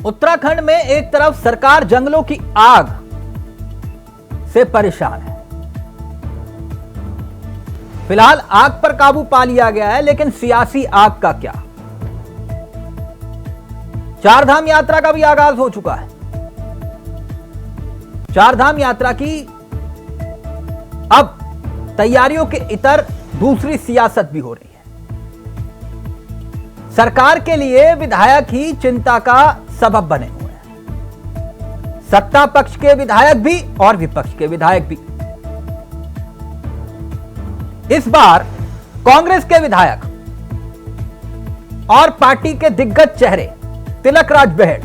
उत्तराखंड में एक तरफ सरकार जंगलों की आग से परेशान है। फिलहाल आग पर काबू पा लिया गया है, लेकिन सियासी आग का क्या? चारधाम यात्रा का भी आगाज हो चुका है। चारधाम यात्रा की अब तैयारियों के इतर दूसरी सियासत भी हो रही है। सरकार के लिए विधायक ही चिंता का सबब बने हुए हैं, सत्ता पक्ष के विधायक भी और विपक्ष के विधायक भी। इस बार कांग्रेस के विधायक और पार्टी के दिग्गज चेहरे तिलकराज बेहड़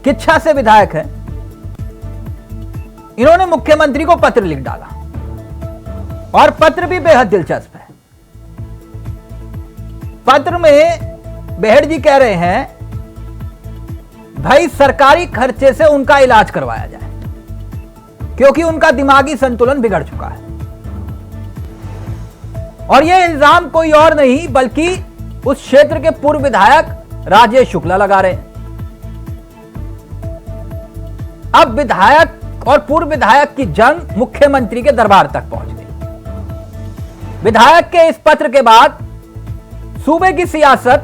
किच्छा से विधायक हैं। इन्होंने मुख्यमंत्री को पत्र लिख डाला और पत्र भी बेहद दिलचस्प है। पत्र में बेहड़ जी कह रहे हैं, भाई सरकारी खर्चे से उनका इलाज करवाया जाए क्योंकि उनका दिमागी संतुलन बिगड़ चुका है। और यह इल्जाम कोई और नहीं बल्कि उस क्षेत्र के पूर्व विधायक राजेश शुक्ला लगा रहे हैं। अब विधायक और पूर्व विधायक की जंग मुख्यमंत्री के दरबार तक पहुंच गई। विधायक के इस पत्र के बाद सूबे की सियासत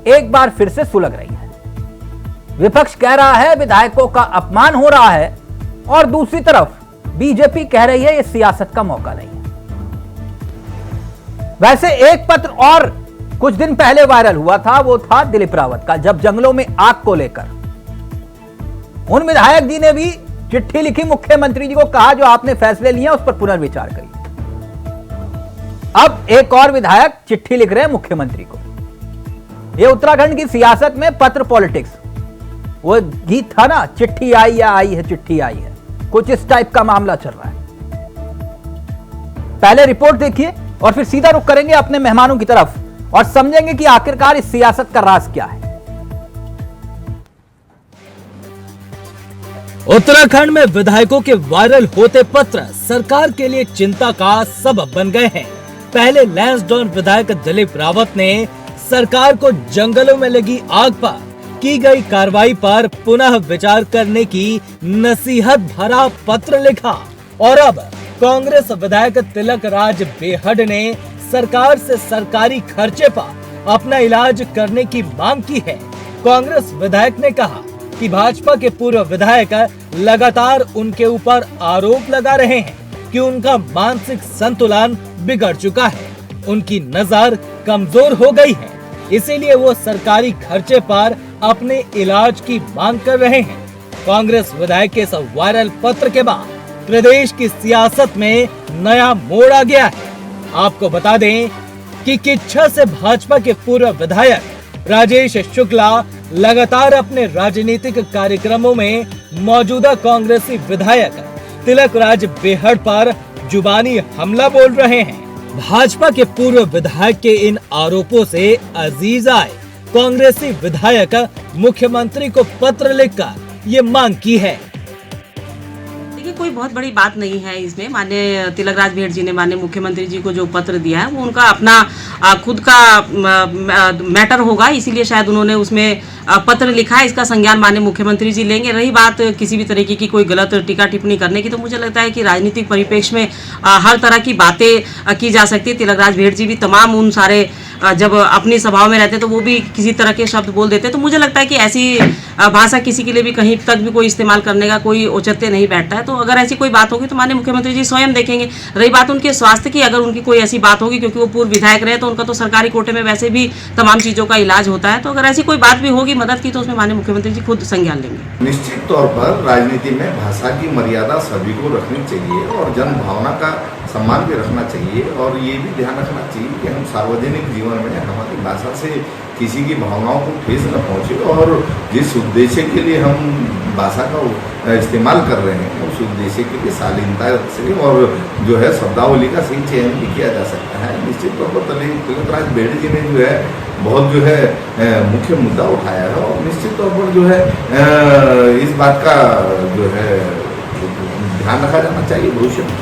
एक बार फिर से सुलग रही है। विपक्ष कह रहा है विधायकों का अपमान हो रहा है और दूसरी तरफ बीजेपी कह रही है यह सियासत का मौका नहीं है। वैसे एक पत्र और कुछ दिन पहले वायरल हुआ था, वो था दिलीप रावत का, जब जंगलों में आग को लेकर उन विधायक जी ने भी चिट्ठी लिखी मुख्यमंत्री जी को, कहा जो आपने फैसले लिए उस पर पुनर्विचार करिए। अब एक और विधायक चिट्ठी लिख रहे हैं मुख्यमंत्री को। यह उत्तराखंड की सियासत में पत्र पॉलिटिक्स, वो गीत था ना, चिट्ठी आई या आई है चिट्ठी आई है, कुछ इस टाइप का मामला चल रहा है। पहले रिपोर्ट देखिए और फिर सीधा रुख करेंगे अपने मेहमानों की तरफ और समझेंगे कि आखिरकार इस सियासत का राज क्या है। उत्तराखंड में विधायकों के वायरल होते पत्र सरकार के लिए चिंता का सबब बन गए हैं। पहले लैंसडाउन विधायक दिलीप रावत ने सरकार को जंगलों में लगी आग पर की गई कार्रवाई पर पुनः विचार करने की नसीहत भरा पत्र लिखा और अब कांग्रेस विधायक तिलकराज बेहड़ ने सरकार से सरकारी खर्चे पर अपना इलाज करने की मांग की है। कांग्रेस विधायक ने कहा कि भाजपा के पूर्व विधायक लगातार उनके ऊपर आरोप लगा रहे हैं कि उनका मानसिक संतुलन बिगड़ चुका है, उनकी नजर कमजोर हो गई है, इसीलिए वो सरकारी खर्चे पर अपने इलाज की मांग कर रहे हैं। कांग्रेस विधायक के इस वायरल पत्र के बाद प्रदेश की सियासत में नया मोड़ आ गया है। आपको बता दें कि किच्छा से भाजपा के पूर्व विधायक राजेश शुक्ला लगातार अपने राजनीतिक कार्यक्रमों में मौजूदा कांग्रेसी विधायक तिलकराज बेहड़ पर जुबानी हमला बोल रहे हैं। भाजपा के पूर्व विधायक के इन आरोपों से अजीज आए कांग्रेसी विधायक मुख्यमंत्री को पत्र लिखकर ये मांग की है। कोई बहुत बड़ी बात नहीं है इसमें। माननीय तिलकराज बेहड़ जी ने माननीय मुख्यमंत्री जी को जो पत्र दिया है वो उनका अपना खुद का मैटर होगा, इसीलिए शायद उन्होंने उसमें पत्र लिखा है। इसका संज्ञान माननीय मुख्यमंत्री जी लेंगे। रही बात किसी भी तरीके की कोई गलत टीका टिप्पणी करने की, तो मुझे लगता है कि राजनीतिक परिप्रेक्ष्य में हर तरह की बातें की जा सकती है। तिलकराज बेहड़ जी भी तमाम उन सारे जब अपनी सभाओं में रहते तो वो भी किसी तरह के शब्द बोल देते, तो मुझे लगता है कि ऐसी भाषा किसी के लिए भी कहीं तक भी कोई इस्तेमाल करने का कोई औचित्य नहीं बैठता है। तो अगर ऐसी कोई बात होगी तो माननीय मुख्यमंत्री जी स्वयं देखेंगे। रही बात उनके स्वास्थ्य की, अगर उनकी कोई ऐसी बात होगी, क्योंकि वो पूर्व विधायक रहे तो उनका तो सरकारी कोटे में वैसे भी तमाम चीज़ों का इलाज होता है, तो अगर ऐसी कोई बात भी होगी मदद की तो उसमें माननीय मुख्यमंत्री जी खुद संज्ञान लेंगे। निश्चित तौर पर राजनीति में भाषा की मर्यादा सभी को रखनी चाहिए और जन भावना का सम्मान भी रखना चाहिए और ये भी ध्यान रखना चाहिए कि हम सार्वजनिक जीवन में हमारी भाषा से किसी की भावनाओं को ठेस न पहुंचे और जिस उद्देश्य के लिए हम भाषा का इस्तेमाल कर रहे हैं उस उद्देश्य के लिए शालीनता से और जो है शब्दावली का सही चयन भी किया जा सकता है। निश्चित तौर पर तिलकराज बेहड़ जी ने जो है बहुत जो है मुख्य मुद्दा उठाया है और निश्चित तौर पर जो है इस बात का जो है ध्यान रखा जाना चाहिए भविष्य में।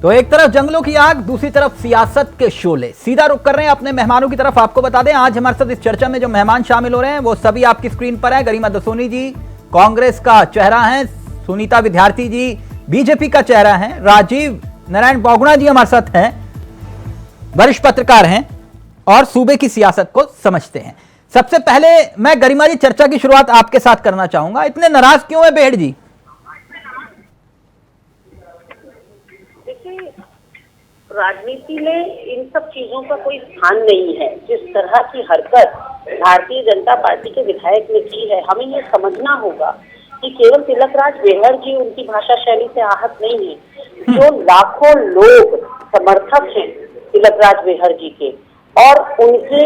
तो एक तरफ जंगलों की आग, दूसरी तरफ सियासत के शोले। सीधा रुख कर रहे हैं अपने मेहमानों की तरफ। आपको बता दें आज हमारे साथ इस चर्चा में जो मेहमान शामिल हो रहे हैं वो सभी आपकी स्क्रीन पर हैं। गरिमा दसोनी जी कांग्रेस का चेहरा है, सुनीता विद्यार्थी जी बीजेपी का चेहरा है, राजीव नारायण बहुगुणा जी हमारे साथ हैं, वरिष्ठ पत्रकार हैं और सूबे की सियासत को समझते हैं। सबसे पहले मैं गरिमा जी चर्चा की शुरुआत आपके साथ करना चाहूंगा। इतने नाराज क्यों है बेहड़ जी? राजनीति में इन सब चीजों का कोई स्थान नहीं है। जिस तरह की हरकत भारतीय जनता पार्टी के विधायक ने की है, हमें ये समझना होगा कि केवल तिलकराज बेहड़ जी उनकी भाषा शैली से आहत नहीं है। जो लाखों लोग समर्थक हैं तिलकराज बेहड़ जी के और उनके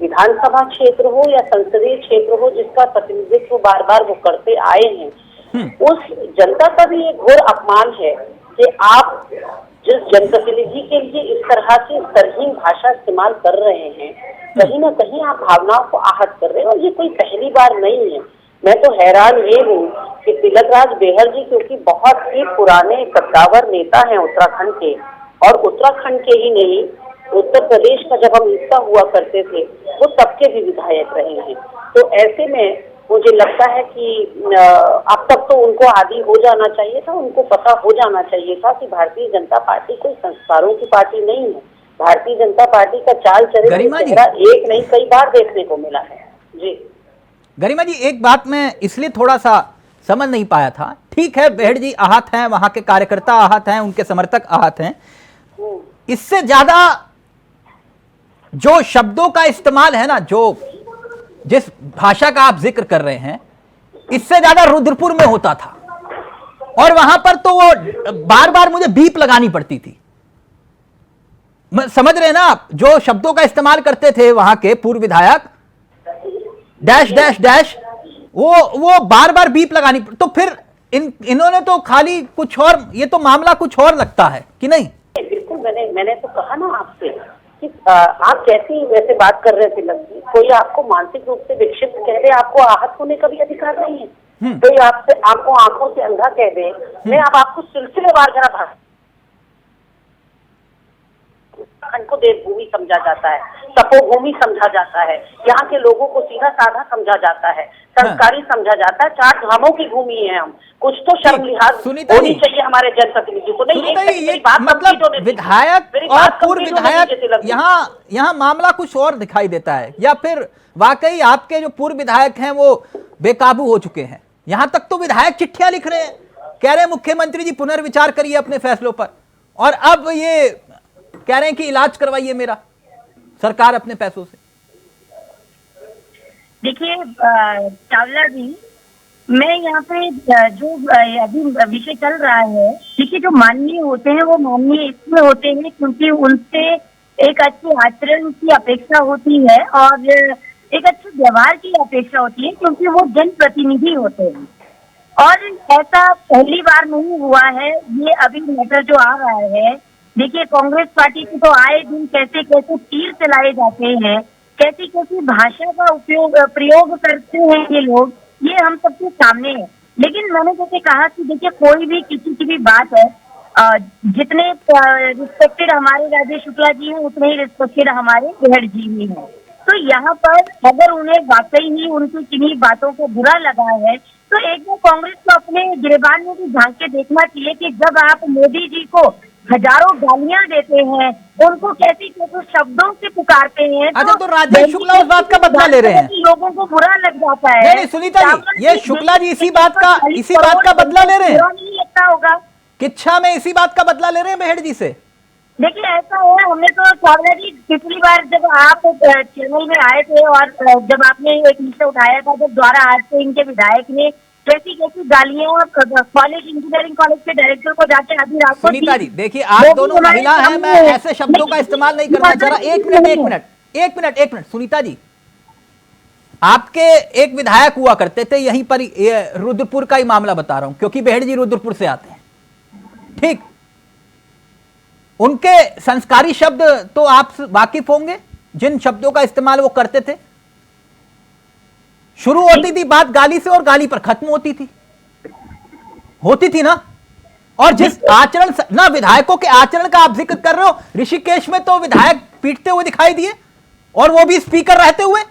विधानसभा क्षेत्र हो या संसदीय क्षेत्र हो जिसका प्रतिनिधित्व बार बार वो करते आए हैं, उस जनता का भी ये घोर अपमान है कि आप जिस जनप्रतिनिधि के लिए इस तरह की स्तरहीन भाषा इस्तेमाल कर रहे हैं, कहीं ना कहीं आप भावनाओं को आहत कर रहे हैं। और ये कोई पहली बार नहीं है। मैं तो हैरान ये हूँ कि तिलकराज बेहड़ जी क्योंकि बहुत ही पुराने कद्दावर नेता हैं उत्तराखंड के, और उत्तराखंड के ही नहीं उत्तर प्रदेश का जब हम हिस्सा हुआ करते थे वो तब के भी विधायक रहे हैं। तो ऐसे में मुझे लगता है कि अब तक तो उनको आदी हो जाना चाहिए था, उनको पता हो जाना चाहिए था कि भारतीय जनता पार्टी कोई संस्कारों की पार्टी नहीं है। भारतीय जनता पार्टी का चाल चरित्र एक नहीं कई बार देखने को मिला है। जी गरिमा जी, एक बात मैं इसलिए थोड़ा सा समझ नहीं पाया था। ठीक है बेहड़ जी आहत हैं, वहां के कार्यकर्ता आहत हैं, उनके समर्थक आहत हैं, इससे ज्यादा जो शब्दों का इस्तेमाल है ना, जो जिस भाषा का आप जिक्र कर रहे हैं, इससे ज्यादा रुद्रपुर में होता था और वहां पर तो वो बार बार मुझे बीप लगानी पड़ती थी। समझ रहे हैं ना आप? जो शब्दों का इस्तेमाल करते थे वहां के पूर्व विधायक डैश डैश डैश, वो बार बार बीप लगानी। तो फिर इन्होंने तो खाली कुछ और, ये तो मामला कुछ और लगता है कि नहीं? बिल्कुल, मैंने तो कहा ना आपसे कि आप कैसी वैसे बात कर रहे थे लगती, कोई आपको मानसिक रूप से विक्षिप्त कह दे, आपको आहत होने का भी अधिकार नहीं है। कोई आपको आंखों से अंधा कह दे, मैं अब आपको सिलसिलेवार जरा भाषा को देवभूमि समझा जाता है, तपोभूमि समझा जाता है, यहाँ के लोगों को सीधा साधा समझा जाता है, संस्कारी समझा जाता है, 4 धामों की भूमि है हम। कुछ तो शर्म लिहाज होनी चाहिए हमारे जनप्रतिनिधि को। नहीं, ये मतलब विधायक और पूर्व विधायक, यहाँ मामला कुछ और दिखाई देता है, या फिर वाकई आपके जो पूर्व विधायक हैं वो बेकाबू हो चुके हैं? यहां तक तो विधायक चिट्ठियां लिख रहे हैं, कह रहे हैं मुख्यमंत्री जी पुनर्विचार करिए अपने फैसलों पर, और अब ये कह रहे हैं कि इलाज करवाइए मेरा सरकार अपने पैसों से। देखिए चावला जी, मैं यहाँ पे जो अभी विषय चल रहा है, देखिए जो माननीय होते हैं वो माननीय इसमें होते हैं क्योंकि उनसे एक अच्छे आचरण की अपेक्षा होती है और एक अच्छे व्यवहार की अपेक्षा होती है क्योंकि वो जनप्रतिनिधि होते हैं। और ऐसा पहली बार नहीं हुआ है। ये अभी मैटर जो आ रहा है, देखिए कांग्रेस पार्टी की तो आए दिन कैसे कैसे तीर चलाए जाते हैं, कैसी कैसी भाषा का प्रयोग करते हैं ये लोग, ये हम सबके सामने है। लेकिन मैंने जैसे कहा कि देखिए कोई भी किसी की भी बात है, जितने रिस्पेक्टेड हमारे राजेश शुक्ला जी हैं उतने ही रिस्पेक्टेड हमारे बेहड़ जी भी हैं। तो यहाँ पर अगर उन्हें वाकई ही उनकी किन्हीं बातों को बुरा लगा है तो एक बार कांग्रेस को अपने गिरबान में भी झांक के देखना चाहिए कि जब आप मोदी जी को हजारों गालियां देते हैं, उनको कैसे कैसे शब्दों से पुकारते हैं, अच्छा तो राजेश शुक्ला उस बात का बदला ले रहे हैं, लोगों को बुरा लग जाता है। नहीं सुनीता जी, ये शुक्ला जी इसी बात का बदला ले रहे हैं, नहीं लगता होगा किच्छा में इसी बात का बदला ले रहे हैं बेहड़ जी से। देखिए ऐसा है, हमने तो चावला जी पिछली बार जब आप चैनल में आए थे और जब आपने एक विषय उठाया था, जब द्वारा आज से इनके विधायक ने कैसी कैसी गालियां कॉलेज इंजीनियरिंग कॉलेज के डायरेक्टर को जाके आधी रात को। सुनीता जी देखिए, आप दोनों महिला हैं, मैं ऐसे शब्दों का इस्तेमाल नहीं करना चाह रहा। एक मिनट सुनीता जी, आपके एक विधायक हुआ करते थे यहीं पर, रुद्रपुर का ही मामला बता रहा हूं क्योंकि बेहड़ जी रुद्रपुर से आते हैं, ठीक? उनके संस्कारी शब्द तो आप वाकिफ होंगे, जिन शब्दों का इस्तेमाल वो करते थे। शुरू होती थी बात गाली से और गाली पर खत्म होती थी ना, और जिस आचरण ना, विधायकों के आचरण का आप जिक्र कर रहे हो, ऋषिकेश में तो विधायक पीटते हुए दिखाई दिए, और वो भी स्पीकर रहते हुए,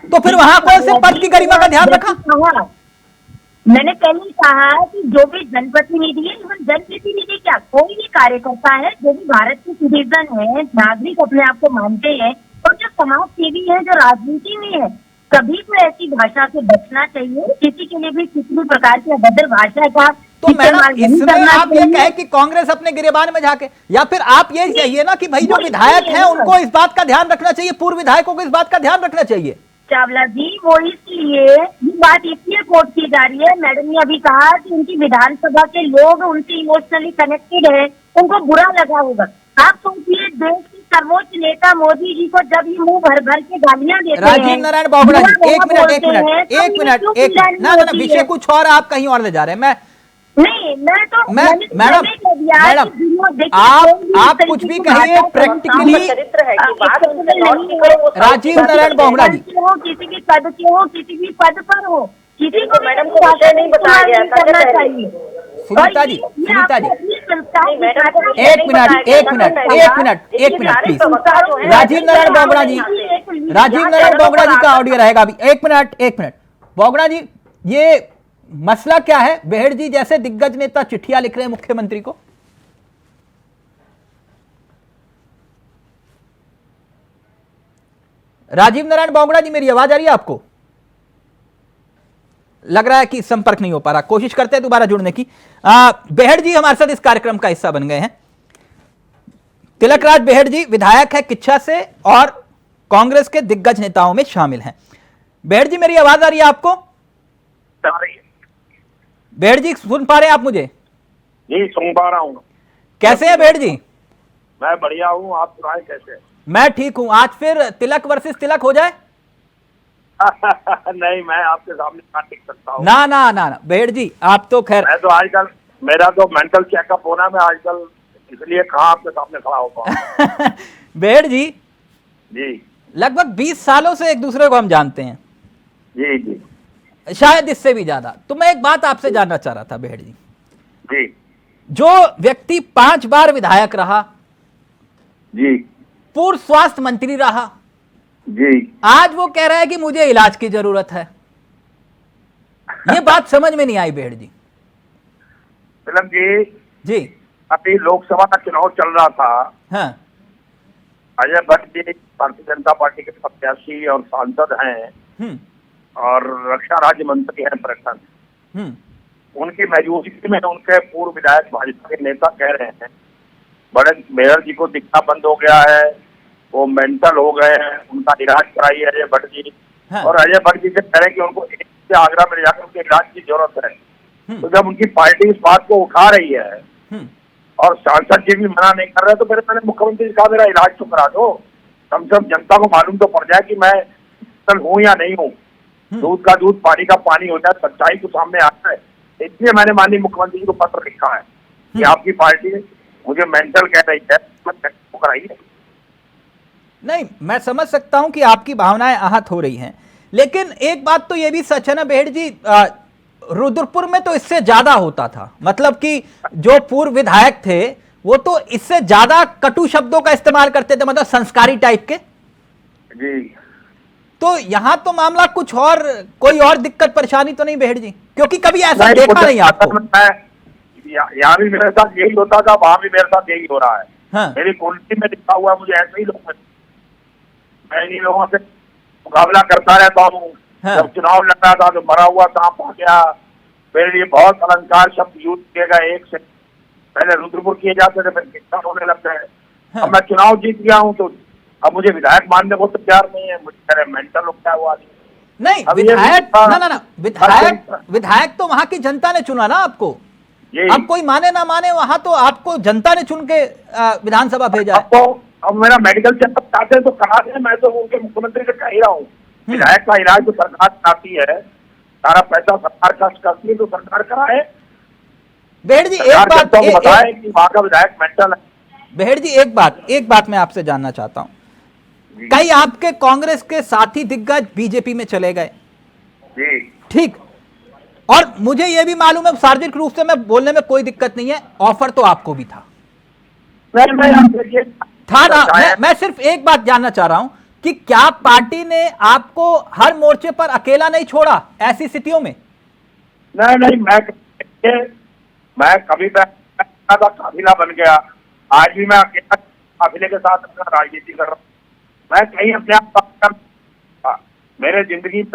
तो फिर वहां कौन से पद की गरिमा का ध्यान रखा? मैंने पहले ही कहा कि जो भी जनप्रतिनिधि है, इवन जनप्रतिनिधि क्या, कोई भी कार्यकर्ता है जो भी भारत के सिटीजन है, नागरिक अपने आप को मानते हैं, और जो समाज सेवी है, जो राजनीति में है, सभी को ऐसी भाषा से बचना चाहिए। किसी के लिए भी किसी भी प्रकार की अभद्र भाषा का तो मैडम, इसमें आप ये कहे कि कांग्रेस अपने गिरेबान में जाके, या फिर आप ये कहिए ना कि भाई जो विधायक हैं उनको इस बात का ध्यान रखना चाहिए, पूर्व विधायकों को इस बात का ध्यान रखना चाहिए। चावला जी, वो इसलिए ये बात इसलिए कोट की जा रही है, मैडम ने अभी कहा कि उनकी विधानसभा के लोग उनसे इमोशनली कनेक्टेड है, उनको बुरा लगा होगा। आप सोचिए, देश के सर्वोच्च नेता मोदी जी को जब ये मुंह भर भर के गालियां देते हैं, राजीव नारायण बोगड़ा जी, एक मिनट, ना विषय कुछ और, आप कहीं और ले जा रहे हैं। मैडम, आप कुछ भी कहिए, प्रैक्टिकली राजीव नारायण बोगड़ा जी, किसी भी पद के हो, किसी भी पद पर हो, किसी को मैडम को विषय नहीं बताया गया था, करना चाहिए। सुनीता जी, एक मिनट प्लीज। राजीव नारायण बोगड़ा जी का ऑडियो रहेगा अभी। एक मिनट बोगड़ा जी, ये मसला क्या है? बेहड़ जी जैसे दिग्गज नेता चिट्ठियां लिख रहे हैं मुख्यमंत्री को। राजीव नारायण बोगड़ा जी, मेरी आवाज आ रही है आपको? लग रहा है कि संपर्क नहीं हो पा रहा, कोशिश करते हैं दोबारा जुड़ने की। बेहड़ जी हमारे साथ इस कार्यक्रम का हिस्सा बन गए हैं। तिलकराज बेहड़ जी विधायक है किच्छा से और कांग्रेस के दिग्गज नेताओं में शामिल हैं। बेहड़ जी, मेरी आवाज आ रही है आपको? बेहड़ जी, सुन पा रहे हैं आप मुझे? जी, सुन पा रहा हूँ। कैसे हैं बेहड़ जी? मैं बढ़िया हूँ, आप सुनाए कैसे? मैं ठीक हूं। आज फिर तिलक वर्सेस तिलक हो जाए? नहीं, मैं आपके सामने कहाँ टिक सकता हूँ। ना बेहड़ जी, आप तो खैर, मैं तो आजकल, मेरा तो मेंटल चेकअप होना, मैं आजकल इसलिए कहाँ आपके सामने खड़ा हो पाऊँ। बेहड़ जी, लगभग 20 सालों से एक दूसरे को हम जानते हैं। जी, शायद इससे भी ज्यादा। तो मैं एक बात आपसे जानना चाह रहा था बेहड़ जी, जो व्यक्ति 5 बार विधायक रहा, पूर्व स्वास्थ्य मंत्री रहा, आज वो कह रहा है कि मुझे इलाज की जरूरत है। ये बात समझ में नहीं आई बेहड़ जी। फिल्म जी, अभी लोकसभा का चुनाव चल रहा था। हाँ। अजय भट्ट जी भारतीय जनता पार्टी के प्रत्याशी और सांसद हैं, और रक्षा राज्य मंत्री हैं पर्यटन। उनकी मौजूदगी में उनके पूर्व विधायक भाजपा के नेता कह रहे हैं बड़े मेयर जी को दिखना बंद हो गया है, वो मेंटल हो गए हैं, उनका इलाज कराइए अजय भट्ट जी। हाँ। और अजय भट्ट जी से कह रहे हैं कि उनको से आगरा में जाकर उनके इलाज की जरूरत है। तो जब उनकी पार्टी इस बात को उठा रही है और सांसद जी भी मना नहीं कर रहे, तो मैंने मुख्यमंत्री जी कहा मेरा इलाज तो करा दो, कम से कम जनता को मालूम तो पड़ जाए कि मैं हूँ या नहीं हूँ, दूध का दूध पानी का पानी हो जाए, सच्चाई को सामने आ जाए। इसलिए मैंने माननीय मुख्यमंत्री जी को पत्र लिखा है कि आपकी पार्टी मुझे मेंटल कह रही है, कराइए। नहीं, मैं समझ सकता हूं कि आपकी भावनाएं आहत हो रही हैं, लेकिन एक बात तो ये भी सच है ना बेहड़ जी, रुद्रपुर में तो इससे ज्यादा होता था। मतलब कि जो पूर्व विधायक थे वो तो इससे ज्यादा कटु शब्दों का इस्तेमाल करते थे, मतलब संस्कारी टाइप के। जी, तो यहाँ तो मामला कुछ और, कोई और दिक्कत परेशानी तो नहीं बेहड़ जी? क्योंकि कभी ऐसा देखा नहीं आपको। यहाँ भी मेरे साथ यही होता था, वहां भी मेरे साथ यही हो रहा है। हाँ। मेरी कुंडली में लिखा हुआ, मुझे ऐसे ही लोग, मैं इन लोगों से मुकाबला करता रहता हूँ। हाँ। जब चुनाव लड़ रहा था तो मरा हुआ सांप आ गया, मेरे लिए बहुत अलंकार शब्द यूज किए गए। एक से पहले रुद्रपुर किए जाते थे, फिर किस्सा होने लगता है। हाँ। अब मैं चुनाव जीत गया हूँ तो अब मुझे विधायक मानने को तैयार नहीं है, मुझे कह रहे मेंटल हो गया वो आदमी। नहीं, विधायक तो वहां की जनता ने चुना ना आपको। अब कोई माने ना माने, वहां तो आपको जनता ने चुन के विधानसभा भेजा है। अब मेरा मेडिकल चेकअप चाहते हैं तो करा दें, मैं तो उनके मुख्यमंत्री से कह ही रहा हूँ। विधायक का इलाज तो सरकार कराती है, सारा पैसा सरकार खर्च करती है, तो सरकार कराए। बेहड़ जी बताए कि वहाँ का विधायक मेंटल है। बेहड़ जी एक बात मैं आपसे जानना चाहता हूँ, कई आपके कांग्रेस के साथी दिग्गज बीजेपी में चले गए, जी, ठीक, और मुझे यह भी मालूम है, सार्वजनिक रूप से मैं बोलने में कोई दिक्कत नहीं है, ऑफर तो आपको भी था ना। मैं सिर्फ एक बात जानना चाह रहा हूं कि क्या पार्टी ने आपको हर मोर्चे पर अकेला नहीं छोड़ा ऐसी स्थितियों में? नहीं, मैं कभी काफिला बन गया, आज भी मैं अकेला काफिले के साथ अपना राजनीति कर रहा हूँ। मैं कहीं अपने आप मेरे जिंदगी में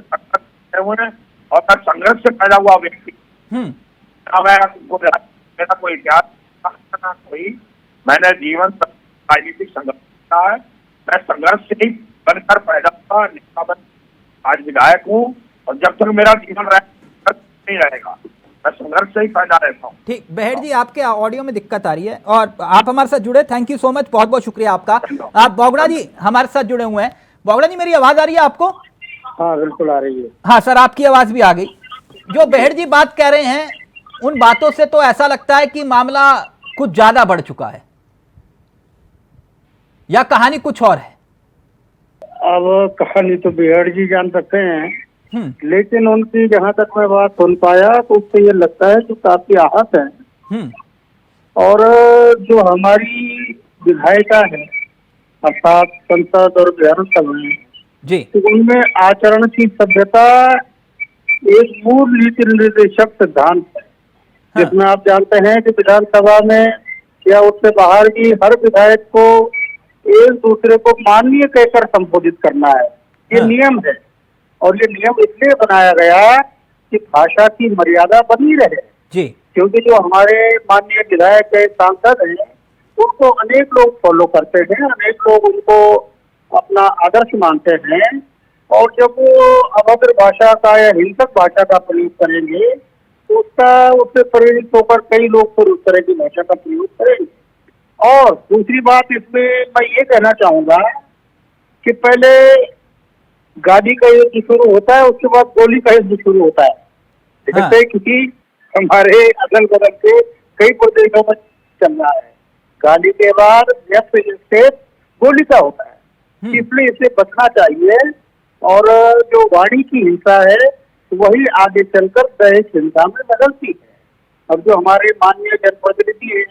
हुए और मैं संघर्ष से पैदा हुआ व्यक्ति, मेरा कोई इतिहास कोई, मैंने जीवन राजनीतिक संघर्ष किया है। मैं संघर्ष से ही बनकर पैदा हुआ, नेता बन, आज विधायक हूँ, और जब तक मेरा जीवन नहीं रहेगा मैं संघर्ष से ही पैदा रहता हूँ। ठीक, बेहड़ जी आपके ऑडियो में दिक्कत आ रही है और आप हमारे साथ जुड़े, थैंक यू सो मच, बहुत बहुत शुक्रिया आपका। आप बोगड़ा जी हमारे साथ जुड़े हुए हैं। बोगड़ा जी मेरी आवाज आ रही है आपको? हाँ बिल्कुल आ रही है। हाँ सर, आपकी आवाज भी आ गई। जो बेहड़ जी बात कह रहे हैं उन बातों से तो ऐसा लगता है कि मामला कुछ ज्यादा बढ़ चुका है, या कहानी कुछ और है? अब कहानी तो बेहड़ जी जान सकते हैं, लेकिन उनकी जहाँ तक मैं बात सुन पाया तो उससे ये लगता है कि काफी आहत है। और जो हमारी विधायिका है अर्थात संसद और विधानसभा में जी, तो उनमें आचरण की सभ्यता एक मूल नीति निर्देशक सिद्धांत है, जिसमें आप जानते हैं कि विधानसभा में या उससे बाहर भी हर विधायक को एक दूसरे को माननीय कहकर संबोधित करना है, ये नियम है। और ये नियम इसलिए बनाया गया कि भाषा की मर्यादा बनी रहे जी, क्योंकि जो हमारे माननीय विधायक है, सांसद हैं, उनको अनेक लोग फॉलो करते हैं, अनेक लोग उनको अपना आदर्श मानते हैं, और जब वो अभद्र भाषा का या हिंसक भाषा का प्रयोग करेंगे तो उससे प्रेरित होकर कई लोग फिर उस तरह की भाषा का प्रयोग करेंगे। और दूसरी बात इसमें मैं ये कहना चाहूंगा कि पहले गाड़ी का युद्ध शुरू होता है, उसके बाद गोली का युद्ध शुरू होता है। जैसे कि हमारे अगल बगल के कई प्रदेशों में चल रहा है, गाड़ी के बाद नेक्स्ट स्टेप गोली का होता है, इसलिए इसे बचना चाहिए। और जो वाणी की हिंसा है वही आगे चलकर दहेज हिंसा में बदलती है। अब जो हमारे माननीय जनप्रतिनिधि है,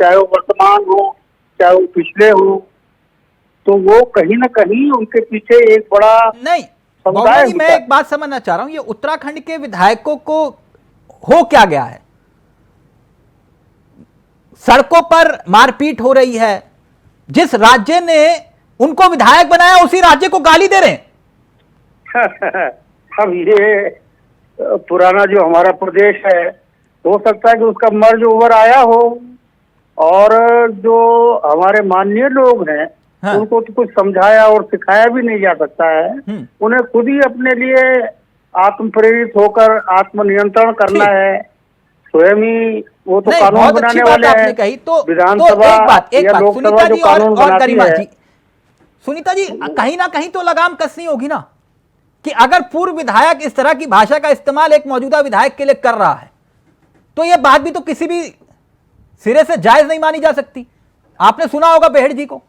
चाहे वो वर्तमान हो चाहे वो पिछले हो, तो वो कहीं ना कहीं उनके पीछे एक बड़ा नहीं समुदाय। मैं एक बात समझना चाह रहा हूं, ये उत्तराखंड के विधायकों को हो क्या गया है? सड़कों पर मारपीट हो रही है, जिस राज्य ने उनको विधायक बनाया उसी राज्य को गाली दे रहे हैं। अब ये पुराना जो हमारा प्रदेश है, हो सकता है कि उसका मर्ज ओवर आया हो, और जो हमारे माननीय लोग हैं उनको तो कुछ समझाया और सिखाया भी नहीं जा सकता है। उन्हें खुद ही अपने लिए आत्म प्रेरित होकर आत्मनियंत्रण करना है, स्वयं ही वो तो कानून बनाने वाले हैं। तो विधानसभा या लोकसभा जो कानून बनाती है। सुनीता जी कहीं ना कहीं तो लगाम कसनी होगी ना, कि अगर पूर्व विधायक इस तरह की भाषा का इस्तेमाल एक मौजूदा विधायक के लिए कर रहा है तो यह बात भी तो किसी भी सिरे से जायज नहीं मानी जा सकती। आपने सुना होगा बेहड़ जी को।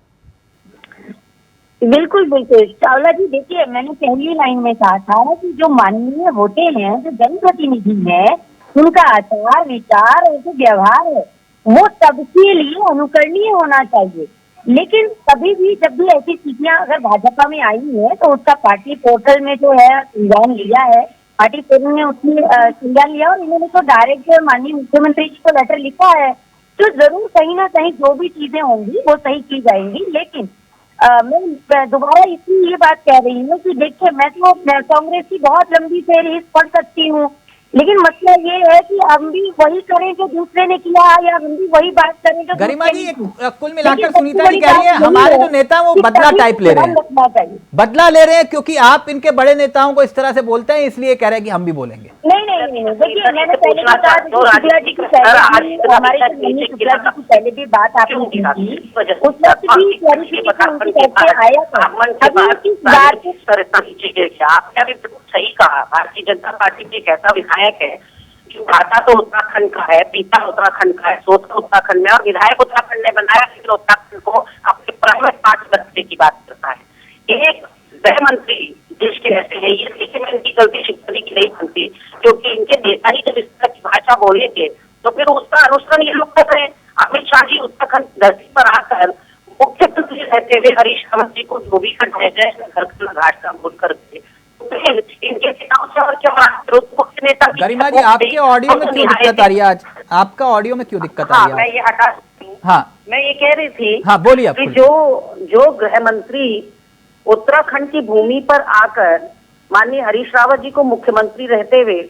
बिल्कुल बिल्कुल चावला जी, देखिए मैंने पहली लाइन में कहा था कि जो माननीय होते हैं, जो जनप्रतिनिधि है, उनका आचार विचार और जो व्यवहार है वो सबके लिए अनुकरणीय होना चाहिए। लेकिन कभी भी जब भी ऐसी स्थितियां अगर भाजपा में आई है तो उसका पार्टी पोर्टल में जो है संज्ञान लिया है, पार्टी पोर्टल ने उसमें संज्ञान लिया, और इन्होंने तो डायरेक्ट माननीय मुख्यमंत्री जी को लेटर लिखा है। तो जरूर कहीं ना कहीं जो भी चीजें होंगी वो सही की जाएंगी। लेकिन मैं दोबारा इसलिए ये बात कह रही हूँ कि देखिए मैं तो कांग्रेस की बहुत लंबी फेहरिस्त पढ़ सकती हूँ, लेकिन मसला ये है कि हम भी वही करें जो दूसरे ने किया, या हम भी वही बात करें जो गरिमा जी कुल मिलाकर सुनीता जी कह रही है हमारे जो नेता वो बदला टाइप ले रहे हैं, बदला ले रहे हैं क्योंकि आप इनके बड़े नेताओं को इस तरह से बोलते हैं, इसलिए कह रहे हैं कि हम भी बोलेंगे। नहीं, देखिए मैंने पहले भी कहा शुक्ला जी की हमारे शुक्ला जी की पहले भी बात आपने की थी, उस वक्त भी क्लैरिफिकेशन उनकी तरफ से आया था। अभी इस बात आपने अभी बिल्कुल सही कहा, भारतीय जनता पार्टी में एक ऐसा विधायक है जो खाता तो उत्तराखंड का है, पीता उत्तराखंड का है, सोचता उत्तराखंड में, और विधायक उत्तराखंड ने बनाया, लेकिन उत्तराखंड को अपने प्राइवेट पार्ट रखने की बात करता है। एक गृह मंत्री देश के रहते हैं, ये देखिए मैं इनकी गलती शिवसेना की नहीं बनती, क्योंकि इनके नेता ही जब इस तरह की भाषा बोलेंगे तो फिर उसका अनुसरण ये लोग कर रहे हैं। अमित शाह जी उत्तराखंड धरती पर आकर मुख्यमंत्री रहते हुए हरीश रावत जी को धोबी का ढह घर का घाट का बोल करके इनके नेताओं से और क्या मुख्य नेता गरिमा जी, आपके ऑडियो में क्यों दिक्कत आ रही है आज? आपका ऑडियो में क्यों दिक्कत आ रही है? मैं ये हटा सकती हूँ। हाँ, मैं ये कह रही थी, हाँ बोलिए आप। कि जो गृह मंत्री उत्तराखंड की भूमि पर आकर माननीय हरीश रावत जी को मुख्यमंत्री रहते हुए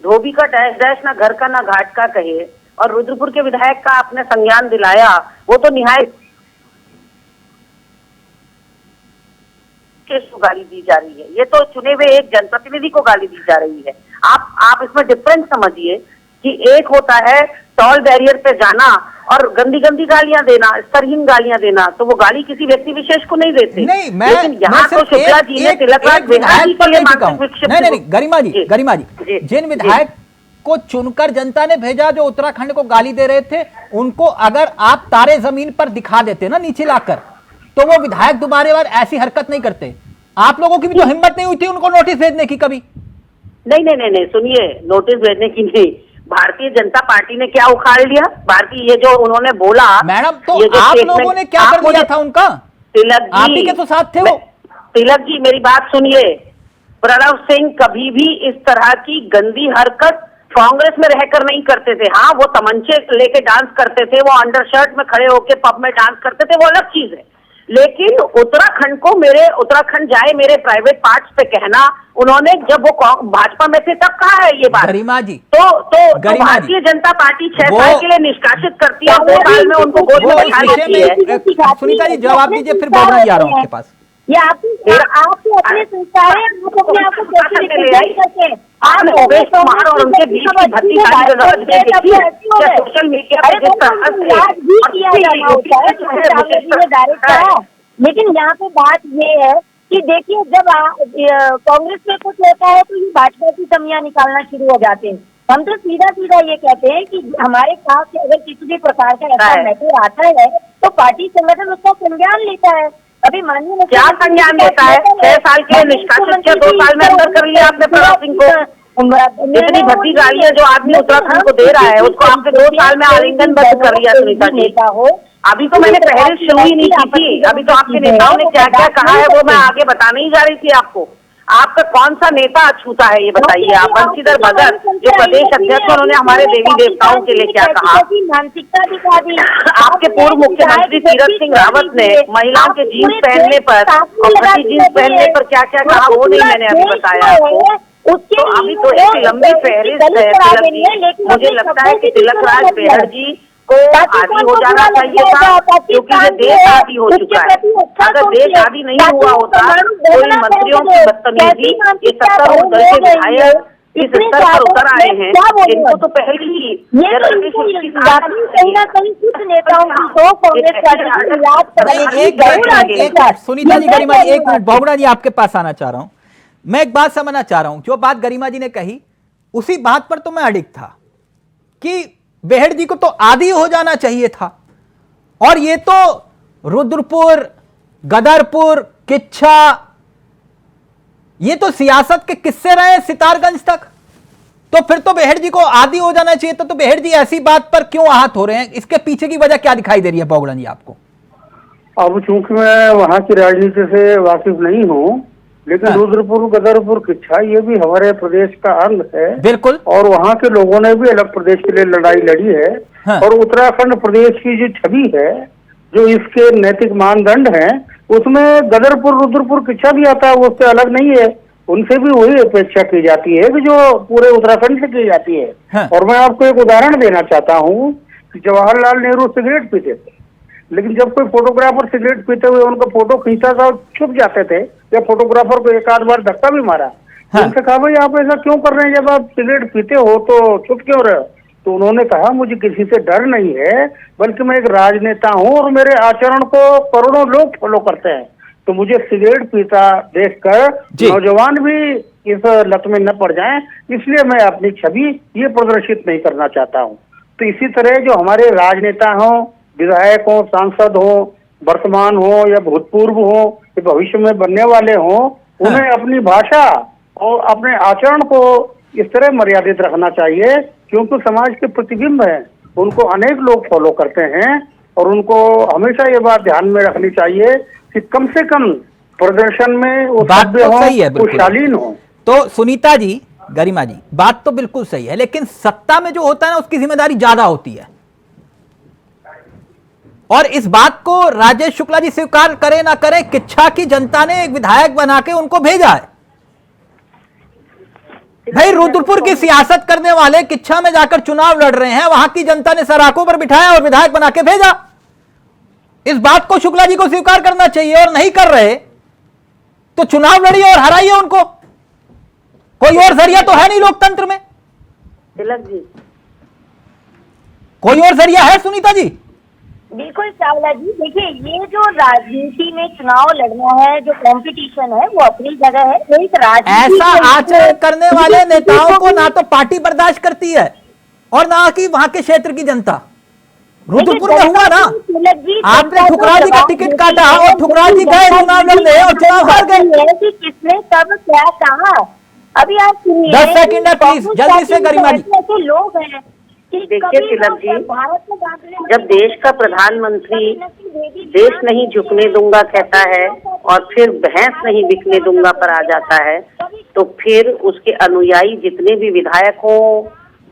धोबी का डैश डैश ना घर का ना घाट का कहे और रुद्रपुर के विधायक का आपने संज्ञान दिलाया, वो तो निहायत को गाली दी जा रही है। ये तो चुने हुए एक जनप्रतिनिधि को गाली दी जा रही है। आप इसमें डिफरेंस समझिए कि एक होता है टॉल बैरियर पे जाना और गंदी गंदी गालियां देना, स्तरहीन गालियां देना, तो वो गाली किसी व्यक्ति विशेष को नहीं देते। नहीं, लेकिन यहाँ तो शुक्ला जी ने तिलकराज विधायक के लिए मानसिक विक्षेप। नहीं, गरिमा जी, जिन विधायक को चुनकर जनता ने भेजा जो उत्तराखंड को गाली दे रहे थे, उनको अगर आप तारे जमीन पर दिखा देते ना नीचे लाकर, तो वो विधायक दोबारा बार ऐसी हरकत नहीं करते। आप लोगों की भी तो हिम्मत नहीं हुई थी उनको नोटिस भेजने की कभी? नहीं, सुनिए, नोटिस भेजने की नहीं। भारतीय जनता पार्टी ने क्या उखाड़ लिया? भारतीय ये जो उन्होंने बोला मैडम, तो आप लोगों ने क्या कर दिया था उनका? तिलक आप ही के तो साथ थे वो। तिलक जी मेरी बात सुनिए, प्रणव सिंह कभी भी इस तरह की गंदी हरकत कांग्रेस में रहकर नहीं करते थे। हाँ, वो तमंचे लेके डांस करते थे, वो अंडरशर्ट में खड़े होकर पब में डांस करते थे, वो अलग चीज है। लेकिन उत्तराखंड को उत्तराखंड जाए मेरे प्राइवेट पार्ट्स पे कहना, उन्होंने जब वो भाजपा में थे तब कहा है ये बात। गरिमा जी, तो भारतीय जनता पार्टी 6 साल के लिए निष्कासित करती है, 2 साल में उनको गोद में बैठा लेती है। सुनीता जी जवाब दीजिए, फिर बोलना जा रहा हूँ आपके पास। ये आपके अपने संस्कार है, आप अपने आप को कैसे रिप्रेजेंट करते हैं? आप योगेश कुमार और उनके बीच की भर्ती सोशल मीडिया पर जिस तरह से, लेकिन यहाँ पे बात ये है कि देखिए, जब कांग्रेस में कुछ होता है तो ये भाजपा की कमियां निकालना शुरू हो जाते हैं। हम तो सीधा सीधा ये कहते हैं कि हमारे पास अगर किसी भी प्रकार का ऐसा मैटर आता है तो पार्टी संगठन उसका संज्ञान लेता है। अभी माननीय क्या संज्ञान लेता है? 6 साल के निष्कासित किया, 2 साल में अंदर कर लिया आपने प्रणव सिंह को। इतनी भद्दी गालियां जो आदमी उत्तराखंड को दे रहा है, उसको आपने 2 साल में आलिंगन बंद कर लिया। सुनीता जी, अभी तो मैंने पहले शुरू ही नहीं की थी। अभी तो आपके नेताओं ने क्या क्या कहा है वो मैं आगे बताने ही जा रही थी आपको। आपका कौन सा नेता अछूता है ये बताइए आप? बंशीधर भगत जो प्रदेश अध्यक्ष, उन्होंने हमारे देवी देवताओं के लिए क्या कहा? आपके पूर्व मुख्यमंत्री तीरथ सिंह रावत ने महिलाओं के जीन्स पहनने पर और फटी जीन्स पहनने पर क्या क्या कहा, वो नहीं मैंने अभी बताया आपको। तो अभी तो एक लंबी फहरिस्त है तिलक जी। मुझे लगता है कि तिलकराज बेहड़ जी को आदि हो जाना चाहिए था, क्योंकि ये देश आदि हो चुका है। अगर देश आदि नहीं हुआ होता, कोई मंत्रियों की बदतमीजी, ये 70 दल के विधायक इस स्तर पर उतर आए हैं, इनको तो पहले ही सुनीता जी, गरिमा जी, 1 मिनट, बहुगुणा जी आपके पास आना चाह रहा हूं। मैं एक बात समझना चाह रहा हूं, जो बात गरिमा जी ने कही उसी बात पर तो मैं अडिग था कि बेहड़ जी को तो आदी हो जाना चाहिए था, और ये तो रुद्रपुर, गदरपुर, किच्छा, ये तो सियासत के किस्से रहे सितारगंज तक। तो फिर तो बेहड़ जी को आदी हो जाना चाहिए। तो बेहड़ जी ऐसी बात पर क्यों आहत हो रहे हैं? इसके पीछे की वजह क्या दिखाई दे रही है बहुगुणा जी आपको? अब चूंकि मैं वहां की राजनीति से वाकिफ नहीं हूँ, लेकिन रुद्रपुर, गदरपुर, किच्छा ये भी हमारे प्रदेश का अंग है। बिल्कुल। और वहाँ के लोगों ने भी अलग प्रदेश के लिए लड़ाई लड़ी है। हाँ। और उत्तराखंड प्रदेश की जो छवि है, जो इसके नैतिक मानदंड हैं, उसमें गदरपुर, रुद्रपुर, किच्छा भी आता है, वो उससे अलग नहीं है। उनसे भी वही अपेक्षा की जाती है कि जो पूरे उत्तराखंड से की जाती है। हाँ। और मैं आपको एक उदाहरण देना चाहता हूँ कि जवाहरलाल नेहरू सिगरेट पीते थे, लेकिन जब कोई फोटोग्राफर सिगरेट पीते हुए उनका फोटो खींचता था, छुप जाते थे, या फोटोग्राफर को 1 आध बार धक्का भी मारा। हाँ। उनसे कहा, भाई आप ऐसा क्यों कर रहे हैं? जब आप सिगरेट पीते हो तो छुप क्यों रहे? तो उन्होंने कहा, मुझे किसी से डर नहीं है, बल्कि मैं एक राजनेता हूँ और मेरे आचरण को करोड़ों लोग फॉलो करते हैं। तो मुझे सिगरेट पीता देखकर नौजवान भी इस लत में न पड़ जाएं, इसलिए मैं अपनी छवि ये प्रदर्शित नहीं करना चाहता हूँ। तो इसी तरह जो हमारे राजनेता हों, विधायक हों, सांसद हों, वर्तमान हो या भूतपूर्व हो, या भविष्य में बनने वाले हों, उन्हें अपनी भाषा और अपने आचरण को इस तरह मर्यादित रखना चाहिए, क्योंकि समाज के प्रतिबिंब हैं, उनको अनेक लोग फॉलो करते हैं और उनको हमेशा ये बात ध्यान में रखनी चाहिए कि कम से कम प्रदर्शन में वो बात सभ्य तो हो, सही है, वो बिल्कुल। शालीन हो। तो सुनीता जी, गरिमा जी, बात तो बिल्कुल सही है, लेकिन सत्ता में जो होता है ना उसकी जिम्मेदारी ज्यादा होती है। और इस बात को राजेश शुक्ला जी स्वीकार करे ना करे, किच्छा की जनता ने एक विधायक बना के उनको भेजा है। भाई रुद्रपुर की सियासत करने वाले किच्छा में जाकर चुनाव लड़ रहे हैं, वहां की जनता ने सराखों पर बिठाया और विधायक बना के भेजा। इस बात को शुक्ला जी को स्वीकार करना चाहिए, और नहीं कर रहे तो चुनाव लड़िए और हराइए उनको। कोई और जरिया तो है नहीं लोकतंत्र में, तिलक जी, कोई और जरिया है सुनीता जी? बिल्कुल चावला जी, देखिए ये जो राजनीति में चुनाव लड़ना है, जो कंपटीशन है, वो अपनी जगह है। एक राजनीति ऐसा आचरण करने वाले नेताओं को ना तो पार्टी बर्दाश्त करती है और ना कि वहां के क्षेत्र की जनता। रुद्रपुर में हुआ ना, आपने ठुकराल जी का टिकट काटा और ठुकराल जी गए चुनाव लड़ने और चुनाव हार गए। कि किसने कब क्या कहा, अभी आप सुनिए। 10 सेकंड है प्लीज, जल्दी से गरिमा जी। ऐसे लोग हैं कि देखिए कभी तिलक जी, भारत में बांटने जब देश का प्रधानमंत्री देश नहीं झुकने दूंगा कहता है और फिर भैंस नहीं बिकने दूंगा पर आ जाता है, तो फिर उसके अनुयायी जितने भी विधायक हो,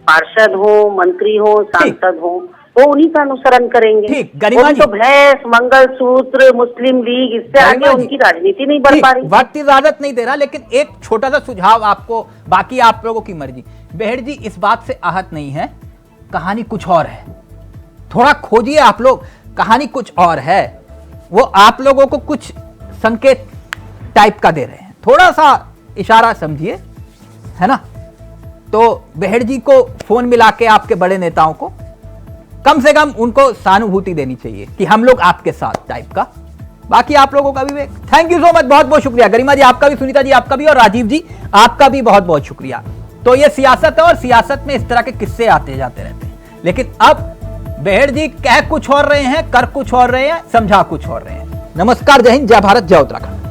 पार्षद हो, मंत्री हो, सांसद हो, वो उन्हीं का अनुसरण करेंगे। ठीक, गरिमा जी। तो भैंस, मंगलसूत्र, मुस्लिम लीग, इससे आगे उनकी राजनीति नहीं बढ़ पा रही। वक्त इजाजत नहीं दे रहा, लेकिन एक छोटा सा सुझाव आपको, बाकी आप लोगों की मर्जी। बेहड़ जी इस बात से आहत नहीं है, कहानी कुछ और है। थोड़ा खोजिए आप लोग, कहानी कुछ और है। वो आप लोगों को कुछ संकेत टाइप का दे रहे हैं, थोड़ा सा इशारा समझिए, है ना। तो बेहड़ जी को फोन मिला के आपके बड़े नेताओं को कम से कम उनको सहानुभूति देनी चाहिए कि हम लोग आपके साथ टाइप का। बाकी आप लोगों का विवेक। थैंक यू सो मच, बहुत बहुत शुक्रिया। गरिमा जी आपका भी, सुनीता जी आपका भी, और राजीव जी आपका भी बहुत बहुत शुक्रिया। तो ये सियासत है और सियासत में इस तरह के किस्से आते जाते रहते हैं, लेकिन अब बेहड़ जी कह कुछ और रहे हैं, कर कुछ और रहे हैं, समझा कुछ और रहे हैं। नमस्कार, जय हिंद, जय भारत, जय उत्तराखंड।